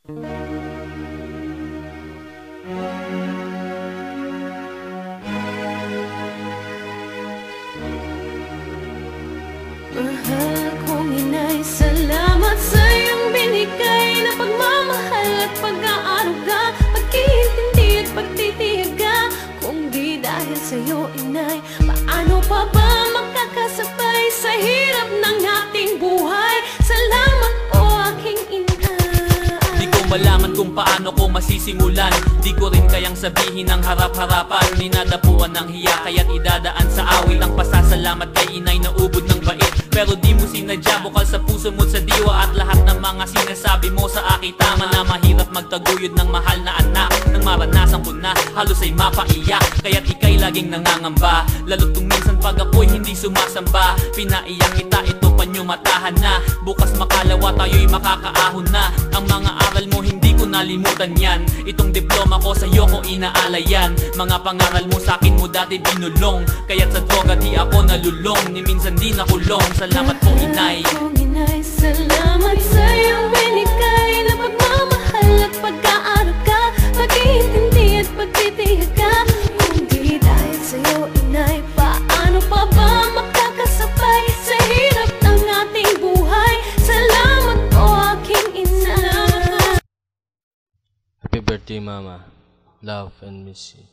Mahal kong inay, salamat sa iyong binigay na pagmamahal at pag-aaruga, pag-iintindi at pagtitiyaga. Kung di dahil sa'yo, inay, paano pa ba makakasabay sa hirap ng ating buhay? Salamat po, aking inay. Di ko malaman kung paano ko masisimulan, di ko rin kayang sabihin ng harap-harapan. Ninadapuan ng hiya kaya't idadaan sa awit ang pasasalamat kay inay na ubod ng bait. Pero di mo sinadya, bukal sa puso mo't sa diwa, at lahat ng mga sinasabi mo sa akin tama na mahirap magtaguyod ng mahal na anak. Nang maranasan ko na, halos ay mapaiyak, kaya't ika'y laging nangangamba. Lalo't kung minsan pag ako'y hindi sumasamba, pinaiyak kita, ito panyumatahan na. Bukas makalawa tayo'y makakaahon na. Ang mga aral mo hindi ko nalimutan yan, itong diploma ko sa'yo ko inaalayan. Mga pangaral mo sa'kin mo dati binulong, kaya't sa droga di ako nalulong, ni minsan di nakulong. Salamat po, inay. Salamat sa iyong binigay na pagmamahal at pag-aaruga, pag-iintindi at pagtitiyaga. Kung di dahil sa'yo, inay, paano pa ba makakasabay sa hirap ng ating buhay? Salamat po, aking ina. Happy birthday, Mama. Love and miss you.